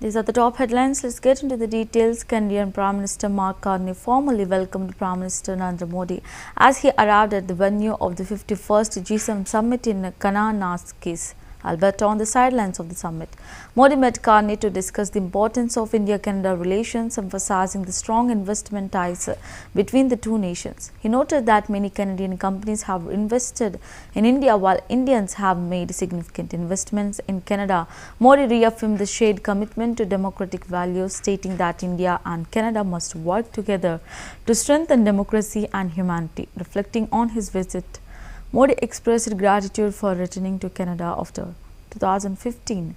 These are the top headlines. Let's get into the details. Canadian Prime Minister Mark Carney formally welcomed Prime Minister Narendra Modi as he arrived at the venue of the 51st G7 summit in Kananaskis, Alberta, on the sidelines of the summit. Modi met Carney to discuss the importance of India-Canada relations, emphasizing the strong investment ties between the two nations. He noted that many Canadian companies have invested in India while Indians have made significant investments in Canada. Modi reaffirmed the shared commitment to democratic values, stating that India and Canada must work together to strengthen democracy and humanity. Reflecting on his visit, Modi expressed gratitude for returning to Canada after 2015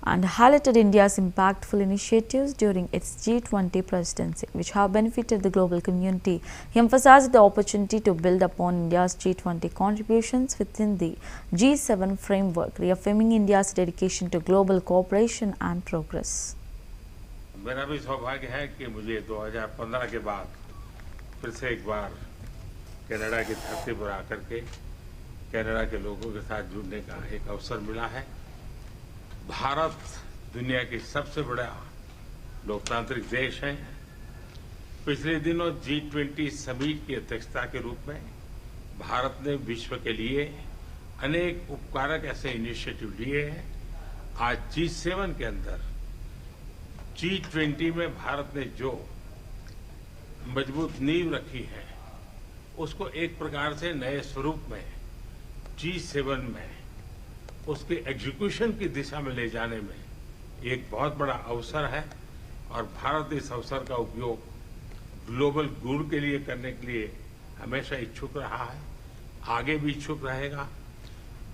and highlighted India's impactful initiatives during its G20 presidency, which have benefited the global community. He emphasized the opportunity to build upon India's G20 contributions within the G7 framework, reaffirming India's dedication to global cooperation and progress. मेरा भी सौभाग्य है कि मुझे 2015 के बाद फिर से एक बार कनाडा की धरती पर आकर के कनाडा के लोगों के साथ जुड़ने का एक अवसर मिला है। भारत दुनिया की सबसे बड़ा लोकतांत्रिक देश है। पिछले दिनों G20 समिट की अध्यक्षता के रूप में भारत ने विश्व के लिए अनेक उपकारक ऐसे इनिशिएटिव लिए हैं। आज G7 के अंदर G20 में भारत ने जो मजबूत नींव रखी है उसको एक प्रकार से नए स्वरूप में G7 में उसके एग्जीक्यूशन की दिशा में ले जाने में एक बहुत बड़ा अवसर है और भारत इस अवसर का उपयोग ग्लोबल गुड के लिए करने के लिए हमेशा इच्छुक रहा है, आगे भी इच्छुक रहेगा।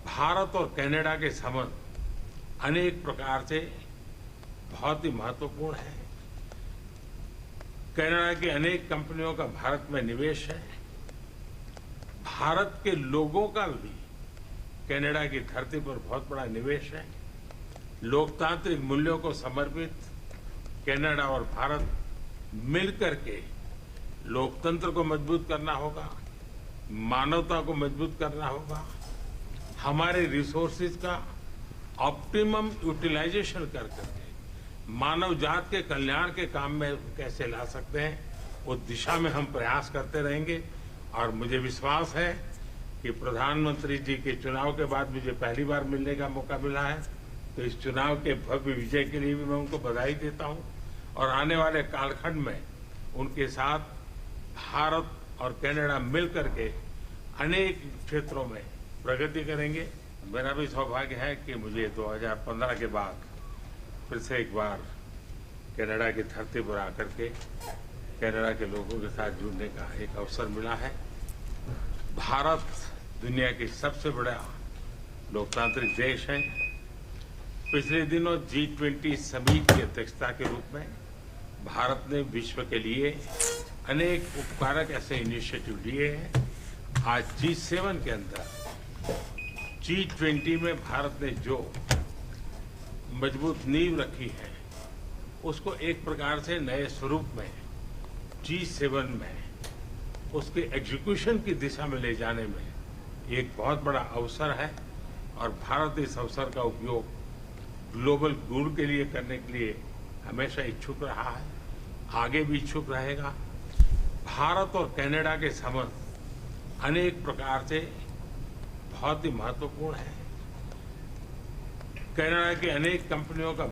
भारत और कनाडा के संबंध अनेक प्रकार से बहुत ही महत्वपूर्ण है। कनाडा की अनेक कंपनियों का भारत में निवेश है। भारत के लोगों का भी कनाडा की धरती पर बहुत बड़ा निवेश है। लोकतांत्रिक मूल्यों को समर्पित कनाडा और भारत मिलकर के लोकतंत्र को मजबूत करना होगा, मानवता को मजबूत करना होगा, हमारे रिसोर्सेज का ऑप्टिमम यूटिलाइजेशन कर करके मानव जात के कल्याण के काम में कैसे ला सकते हैं, उस दिशा में हम प्रयास करते रहेंगे। और मुझे विश्वास है कि प्रधानमंत्री जी के चुनाव के बाद मुझे पहली बार मिलने का मौका मिला है, तो इस चुनाव के भव्य विजय के लिए भी मैं उनको बधाई देता हूं और आने वाले कालखंड में उनके साथ भारत और कनाडा मिलकर के अनेक क्षेत्रों में प्रगति करेंगे। मेरा भी सौभाग्य है कि मुझे 2015 के बाद फिर से एक बार कनाडा की धरती पर आकर के कनाडा के लोगों के साथ जुड़ने का एक अवसर मिला है। भारत दुनिया की सबसे बड़ा लोकतांत्रिक देश है। पिछले दिनों G20 समिट की अध्यक्षता के रूप में भारत ने विश्व के लिए अनेक उपकारक ऐसे इनिशिएटिव लिए हैं। आज G7 के अंदर G20 में भारत ने जो मजबूत नींव रखी है उसको एक प्रकार से नए स्वरूप में G7 में उसके एग्जीक्यूशन की दिशा में ले जाने में एक बहुत बड़ा अवसर है और भारत इस अवसर का उपयोग ग्लोबल गुड के लिए करने के लिए हमेशा इच्छुक रहा है, आगे भी इच्छुक रहेगा। भारत और कनाडा के संबंध अनेक प्रकार से बहुत ही महत्वपूर्ण है। कनाडा की अनेक कंपनियों का